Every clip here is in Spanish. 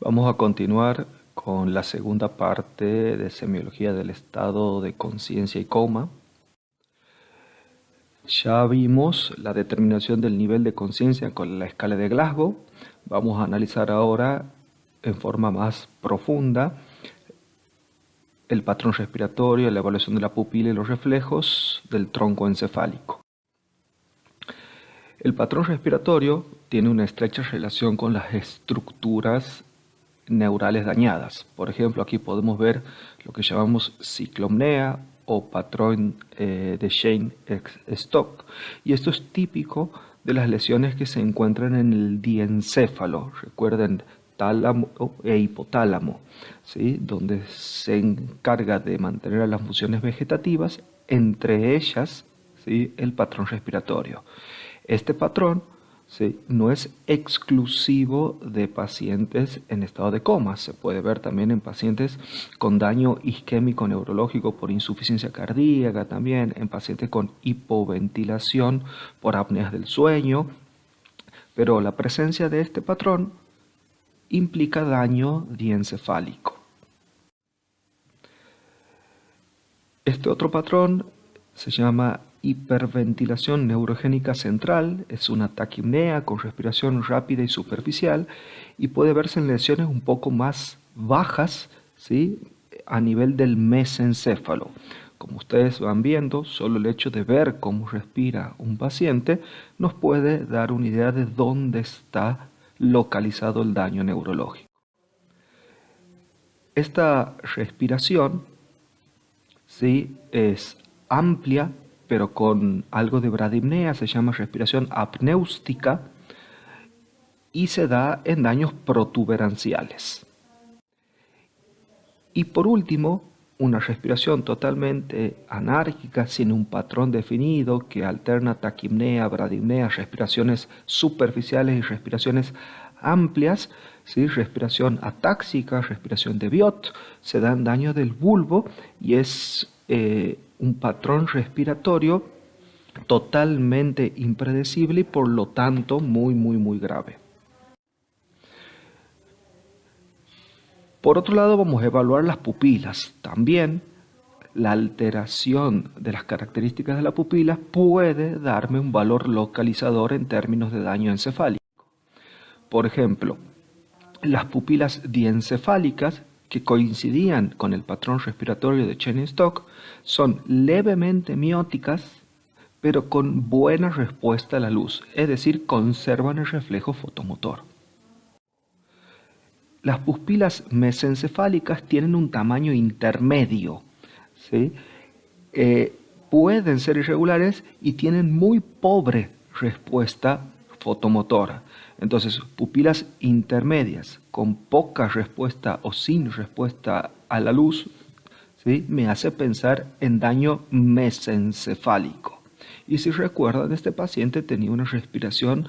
Vamos a continuar con la segunda parte de semiología del estado de conciencia y coma. Ya vimos la determinación del nivel de conciencia con la escala de Glasgow. Vamos a analizar ahora en forma más profunda el patrón respiratorio, la evaluación de la pupila y los reflejos del tronco encefálico. El patrón respiratorio tiene una estrecha relación con las estructuras neurales dañadas. Por ejemplo, aquí podemos ver lo que llamamos ciclomnea o patrón de Cheyne-Stokes. Y esto es típico de las lesiones que se encuentran en el diencéfalo. Recuerden, tálamo e hipotálamo, ¿sí? Donde se encarga de mantener las funciones vegetativas, entre ellas, ¿sí?, el patrón respiratorio. Este patrón, ¿sí?, no es exclusivo de pacientes en estado de coma. Se puede ver también en pacientes con daño isquémico neurológico por insuficiencia cardíaca, también en pacientes con hipoventilación por apneas del sueño. Pero la presencia de este patrón implica daño diencefálico. Este otro patrón se llama hiperventilación neurogénica central, es una taquipnea con respiración rápida y superficial y puede verse en lesiones un poco más bajas, ¿sí?, a nivel del mesencéfalo. Como ustedes van viendo, solo el hecho de ver cómo respira un paciente nos puede dar una idea de dónde está localizado el daño neurológico. Esta respiración, ¿sí?, es amplia, pero con algo de bradipnea, se llama respiración apnéustica y se da en daños protuberanciales. Y por último, una respiración totalmente anárquica, sin un patrón definido, que alterna taquipnea, bradipnea, respiraciones superficiales y respiraciones amplias, ¿sí?, respiración atáxica, respiración de Biot, se dan daño del bulbo y es un patrón respiratorio totalmente impredecible y por lo tanto muy grave. Por otro lado, vamos a evaluar las pupilas. También la alteración de las características de la pupila puede darme un valor localizador en términos de daño encefálico. Por ejemplo, las pupilas diencefálicas, que coincidían con el patrón respiratorio de Cheyne-Stokes, son levemente mióticas, pero con buena respuesta a la luz, es decir, conservan el reflejo fotomotor. Las pupilas mesencefálicas tienen un tamaño intermedio, ¿sí? Pueden ser irregulares y tienen muy pobre respuesta fotomotora. Entonces, pupilas intermedias con poca respuesta o sin respuesta a la luz, ¿sí?, me hace pensar en daño mesencefálico. Y si recuerdan, este paciente tenía una respiración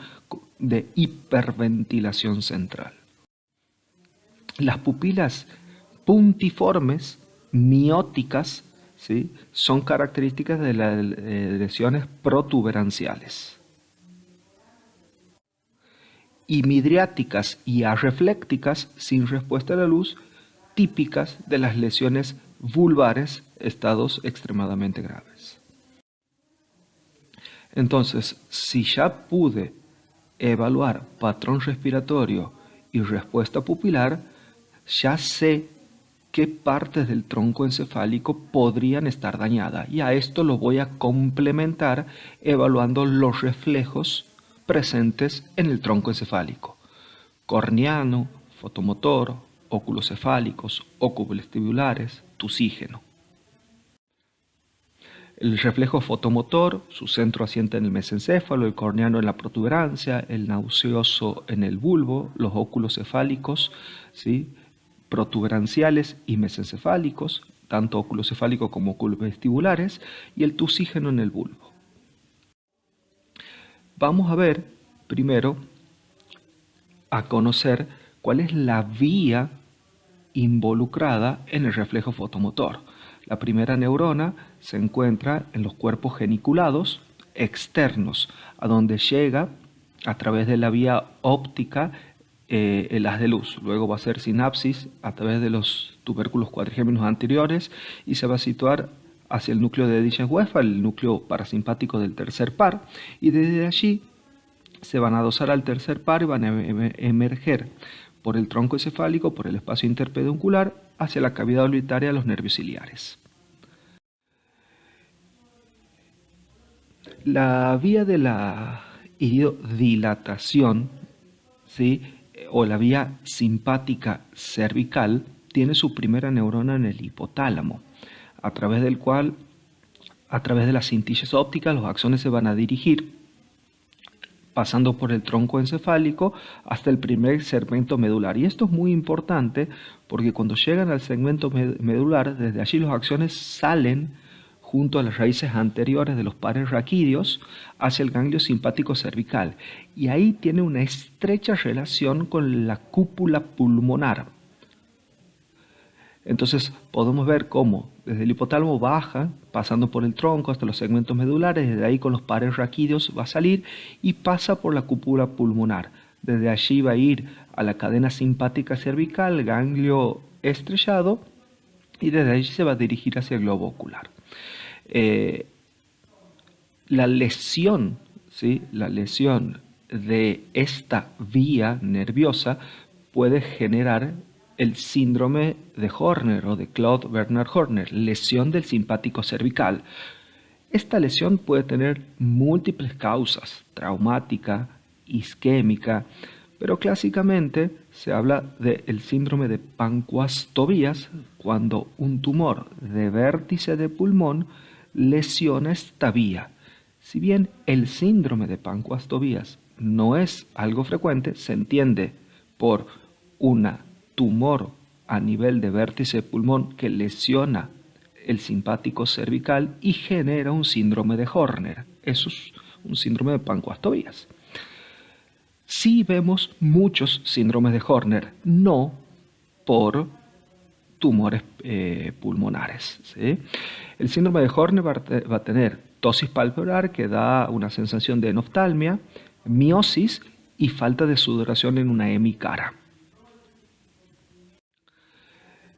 de hiperventilación central. Las pupilas puntiformes, mióticas, ¿sí?, son características de las lesiones protuberanciales. Y midriáticas y arreflécticas, sin respuesta a la luz, típicas de las lesiones vulvares, estados extremadamente graves. Entonces, si ya pude evaluar patrón respiratorio y respuesta pupilar, ya sé qué partes del tronco encefálico podrían estar dañadas. Y a esto lo voy a complementar evaluando los reflejos presentes en el tronco encefálico: corneano, fotomotor, oculocefálicos, oculovestibulares, tusígeno. El reflejo fotomotor, su centro asienta en el mesencéfalo, el corneano en la protuberancia, el nauseoso en el bulbo, los oculocefálicos, ¿sí?, protuberanciales y mesencefálicos, tanto oculocefálicos como oculovestibulares, y el tusígeno en el bulbo. Vamos a ver primero a conocer cuál es la vía involucrada en el reflejo fotomotor. La primera neurona se encuentra en los cuerpos geniculados externos, a donde llega a través de la vía óptica el haz de luz. Luego va a hacer sinapsis a través de los tubérculos cuadrigéminos anteriores y se va a situar hacia el núcleo de Edichen-Westphal, el núcleo parasimpático del tercer par, y desde allí se van a adosar al tercer par y van a emerger por el tronco encefálico, por el espacio interpeduncular, hacia la cavidad orbitaria de los nervios ciliares. La vía de la iridodilatación, ¿sí?, o la vía simpática cervical, tiene su primera neurona en el hipotálamo, a través del cual, a través de las cintillas ópticas, los axones se van a dirigir pasando por el tronco encefálico hasta el primer segmento medular. Y esto es muy importante porque cuando llegan al segmento medular, desde allí los axones salen junto a las raíces anteriores de los pares raquídeos hacia el ganglio simpático cervical. Y ahí tiene una estrecha relación con la cúpula pulmonar. Entonces podemos ver cómo desde el hipotálamo baja, pasando por el tronco hasta los segmentos medulares, desde ahí con los pares raquídeos va a salir y pasa por la cúpula pulmonar. Desde allí va a ir a la cadena simpática cervical, ganglio estrellado, y desde allí se va a dirigir hacia el globo ocular. La lesión, ¿sí?, la lesión de esta vía nerviosa puede generar el síndrome de Horner o de Claude Bernard Horner, lesión del simpático cervical. Esta lesión puede tener múltiples causas, traumática, isquémica, pero clásicamente se habla del síndrome de Pancoast-Tobias cuando un tumor de vértice de pulmón lesiona esta vía. Si bien el síndrome de Pancoast-Tobias no es algo frecuente, se entiende por una tumor a nivel de vértice de pulmón que lesiona el simpático cervical y genera un síndrome de Horner. Eso es un síndrome de Pancoast-Tobias. Sí vemos muchos síndromes de Horner, no por tumores pulmonares, ¿sí? El síndrome de Horner va a tener ptosis palpebral que da una sensación de enoftalmia, miosis y falta de sudoración en una hemicara.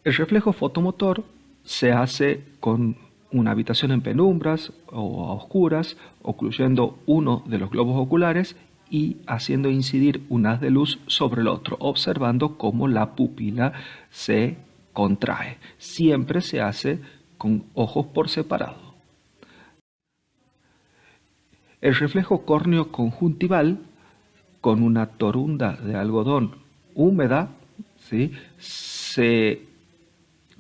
El reflejo fotomotor se hace con una habitación en penumbras o a oscuras, ocluyendo uno de los globos oculares y haciendo incidir un haz de luz sobre el otro, observando cómo la pupila se contrae. Siempre se hace con ojos por separado. El reflejo córneo conjuntival, con una torunda de algodón húmeda, ¿sí?, se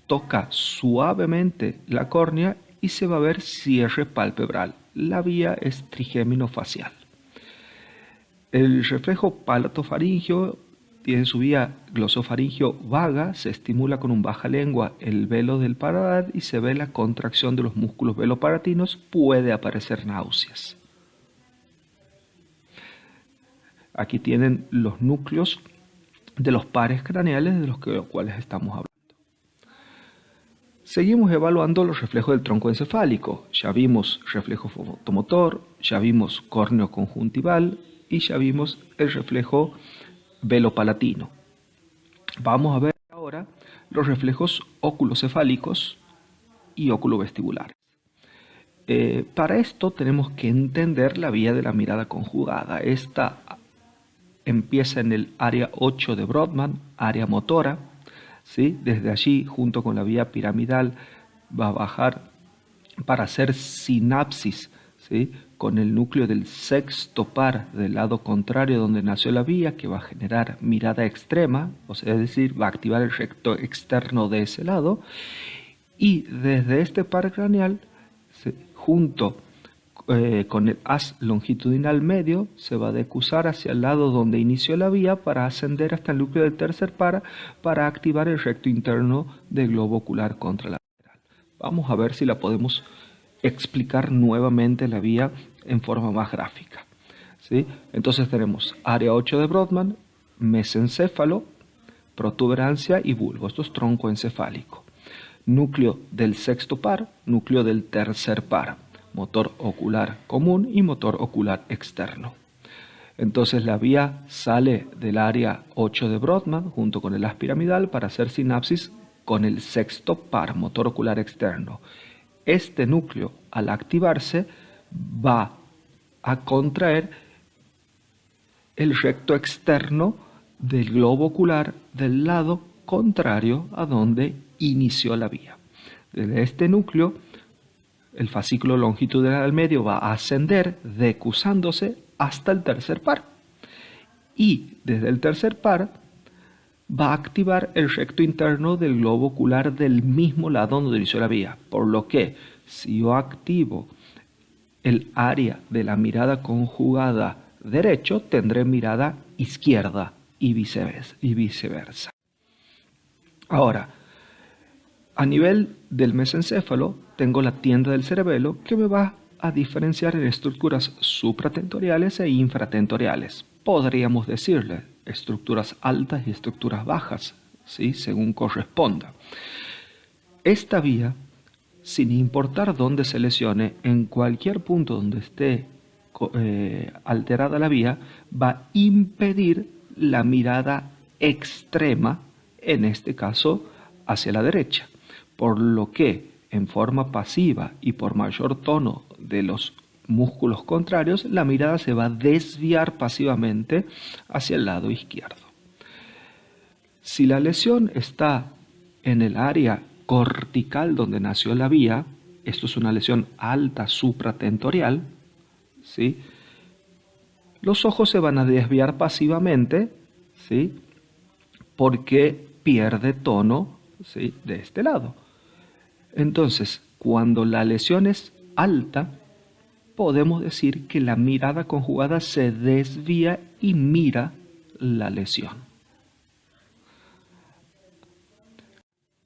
toca suavemente la córnea y se va a ver cierre palpebral. La vía es trigémino-facial. El reflejo palatofaringeo tiene su vía glosofaringeo vaga, se estimula con un baja lengua el velo del paladar y se ve la contracción de los músculos veloparatinos, puede aparecer náuseas. Aquí tienen los núcleos de los pares craneales de los cuales estamos hablando. Seguimos evaluando los reflejos del tronco encefálico. Ya vimos reflejo fotomotor, ya vimos córneo conjuntival y ya vimos el reflejo velopalatino. Vamos a ver ahora los reflejos oculocefálicos y oculovestibulares. Para esto tenemos que entender la vía de la mirada conjugada. Esta empieza en el área 8 de Brodmann, área motora, ¿sí? Desde allí, junto con la vía piramidal, va a bajar para hacer sinapsis, ¿sí?, con el núcleo del sexto par del lado contrario donde nació la vía, que va a generar mirada extrema, o sea, es decir, va a activar el recto externo de ese lado, y desde este par craneal, ¿sí?, junto con el haz longitudinal medio, se va a decusar hacia el lado donde inició la vía para ascender hasta el núcleo del tercer par para activar el recto interno del globo ocular contralateral. Vamos a ver si la podemos explicar nuevamente la vía en forma más gráfica, ¿sí? Entonces tenemos área 8 de Brodmann, mesencéfalo, protuberancia y bulbo. Esto es tronco encefálico. Núcleo del sexto par, núcleo del tercer par. Motor ocular común y motor ocular externo. Entonces la vía sale del área 8 de Brodmann junto con el haz piramidal para hacer sinapsis con el sexto par motor ocular externo. Este núcleo, al activarse, va a contraer el recto externo del globo ocular del lado contrario a donde inició la vía. Desde este núcleo, el fascículo longitudinal al medio va a ascender decusándose hasta el tercer par. Y desde el tercer par va a activar el recto interno del globo ocular del mismo lado donde inició la vía. Por lo que si yo activo el área de la mirada conjugada derecho, tendré mirada izquierda y viceversa. Ahora, a nivel del mesencéfalo, tengo la tienda del cerebelo que me va a diferenciar en estructuras supratentoriales e infratentoriales. Podríamos decirle estructuras altas y estructuras bajas, ¿sí? Según corresponda. Esta vía, sin importar dónde se lesione, en cualquier punto donde esté alterada la vía, va a impedir la mirada extrema, en este caso hacia la derecha, por lo que en forma pasiva y por mayor tono de los músculos contrarios, la mirada se va a desviar pasivamente hacia el lado izquierdo. Si la lesión está en el área cortical donde nació la vía, esto es una lesión alta supratentorial, ¿sí? Los ojos se van a desviar pasivamente, ¿sí? Porque pierde tono, ¿sí? De este lado. Entonces, cuando la lesión es alta, podemos decir que la mirada conjugada se desvía y mira la lesión.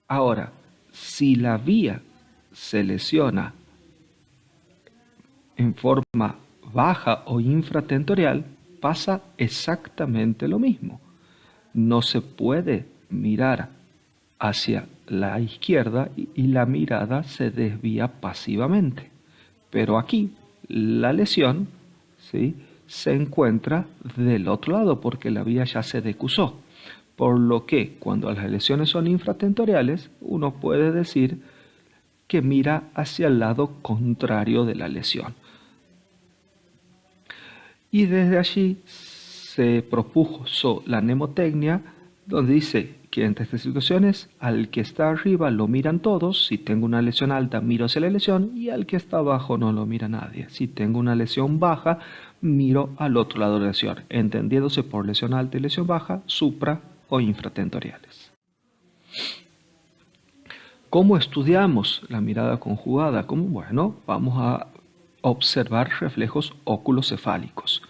Ahora, si la vía se lesiona en forma baja o infratentorial, pasa exactamente lo mismo. No se puede mirar hacia la izquierda y la mirada se desvía pasivamente. Pero aquí la lesión, ¿sí?, se encuentra del otro lado porque la vía ya se decusó. Por lo que cuando las lesiones son infratentoriales, uno puede decir que mira hacia el lado contrario de la lesión. Y desde allí se propuso la mnemotecnia, donde dice que entre estas situaciones, al que está arriba lo miran todos. Si tengo una lesión alta, miro hacia la lesión, y al que está abajo no lo mira nadie. Si tengo una lesión baja, miro al otro lado de la lesión, entendiéndose por lesión alta y lesión baja, supra o infratentoriales. ¿Cómo estudiamos la mirada conjugada? Bueno, vamos a observar reflejos oculocefálicos.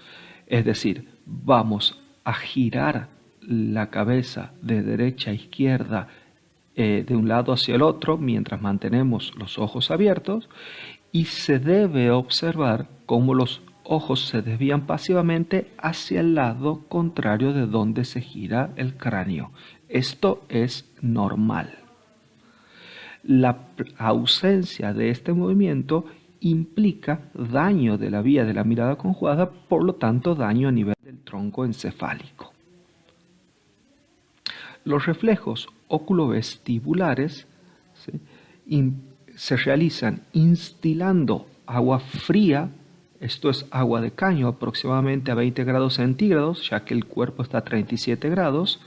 Es decir, vamos a girar la cabeza de derecha a izquierda de un lado hacia el otro mientras mantenemos los ojos abiertos, y se debe observar cómo los ojos se desvían pasivamente hacia el lado contrario de donde se gira el cráneo. Esto es normal. La ausencia de este movimiento implica daño de la vía de la mirada conjugada, por lo tanto daño a nivel del tronco encefálico. Los reflejos oculovestibulares, ¿sí?, se realizan instilando agua fría, esto es agua de caño, aproximadamente a 20 grados centígrados, ya que el cuerpo está a 37 grados,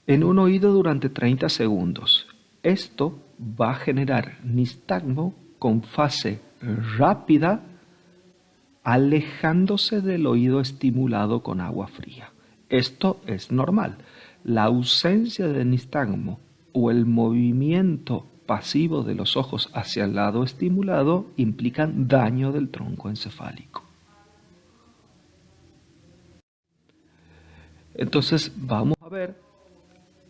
en un oído durante 30 segundos. Esto va a generar nistagmo con fase rápida, alejándose del oído estimulado con agua fría. Esto es normal. La ausencia de nistagmo o el movimiento pasivo de los ojos hacia el lado estimulado implican daño del tronco encefálico. Entonces vamos a ver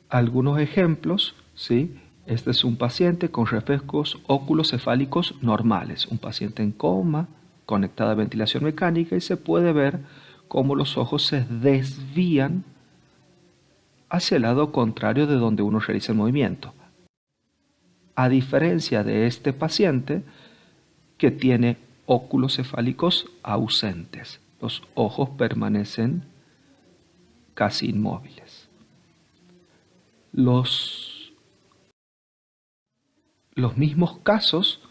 algunos ejemplos, ¿sí? Este es un paciente con reflejos oculocefálicos normales, un paciente en coma, conectada a ventilación mecánica, y se puede ver cómo los ojos se desvían hacia el lado contrario de donde uno realiza el movimiento. A diferencia de este paciente que tiene óculos cefálicos ausentes. los ojos permanecen casi inmóviles. Los mismos casos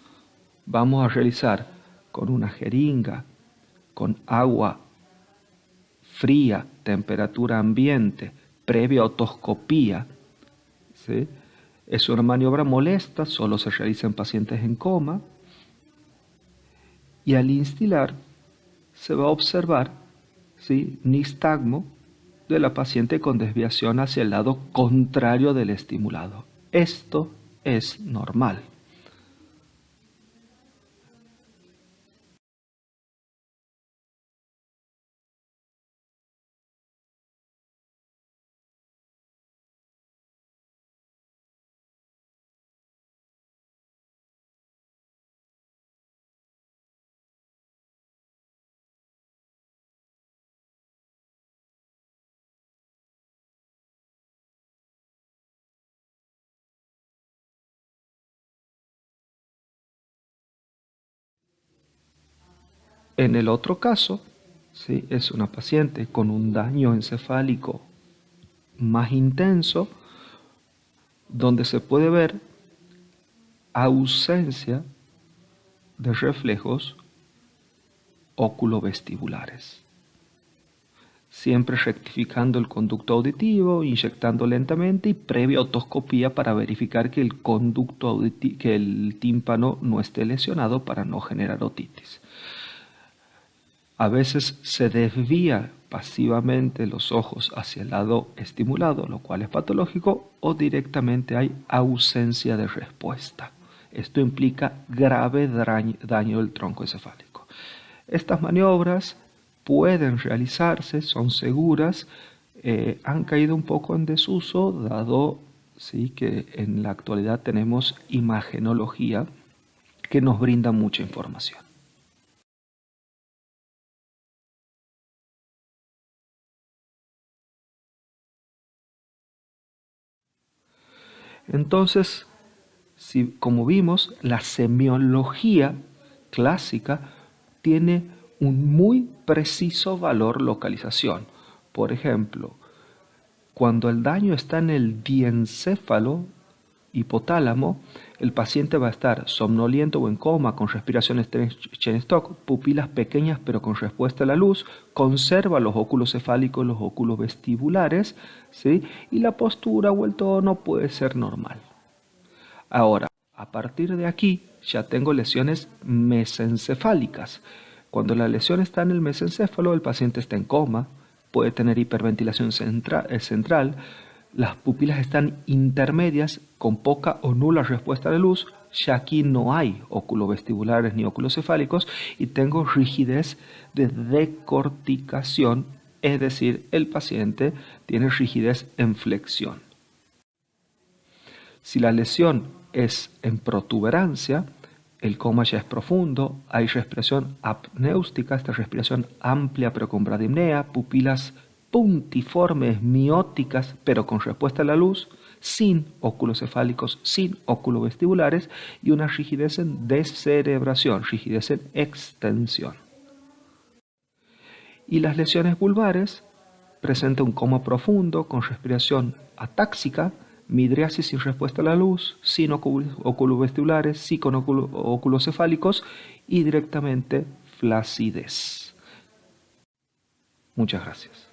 vamos a realizar con una jeringa, con agua fría, temperatura ambiente, previa otoscopía. ¿Sí? Es una maniobra molesta, solo se realiza en pacientes en coma. Y al instilar se va a observar, ¿sí?, nistagmo de la paciente con desviación hacia el lado contrario del estimulado. Esto es normal. En el otro caso, ¿sí?, es una paciente con un daño encefálico más intenso, donde se puede ver ausencia de reflejos óculovestibulares. Siempre rectificando el conducto auditivo, inyectando lentamente y previa otoscopía para verificar que que el tímpano no esté lesionado para no generar otitis. A veces se desvía pasivamente los ojos hacia el lado estimulado, lo cual es patológico, o directamente hay ausencia de respuesta. Esto implica grave daño del tronco encefálico. Estas maniobras pueden realizarse, son seguras, han caído un poco en desuso, dado sí, que en la actualidad tenemos imagenología que nos brinda mucha información. Entonces, si, como vimos, la semiología clásica tiene un muy preciso valor localización. Por ejemplo, cuando el daño está en el diencéfalo hipotálamo, el paciente va a estar somnoliento o en coma, con respiración Cheyne-Stokes, pupilas pequeñas pero con respuesta a la luz, conserva los óculos cefálicos, los óculos vestibulares, ¿sí?, y la postura o el tono puede ser normal. Ahora, a partir de aquí ya tengo lesiones mesencefálicas. Cuando la lesión está en el mesencéfalo, el paciente está en coma, puede tener hiperventilación central, las pupilas están intermedias con poca o nula respuesta a la luz, ya aquí no hay oculovestibulares ni oculocefálicos y tengo rigidez de decorticación, es decir, el paciente tiene rigidez en flexión. Si la lesión es en protuberancia, el coma ya es profundo, hay respiración apnéustica, esta respiración amplia pero con bradipnea, pupilas puntiformes, mióticas, pero con respuesta a la luz, sin óculos cefálicos, sin oculovestibulares y una rigidez en descerebración, rigidez en extensión. Y las lesiones vulvares presentan un coma profundo con respiración atáxica, midriasis sin respuesta a la luz, sin oculovestibulares, sí con oculocefálicos y directamente flacidez. Muchas gracias.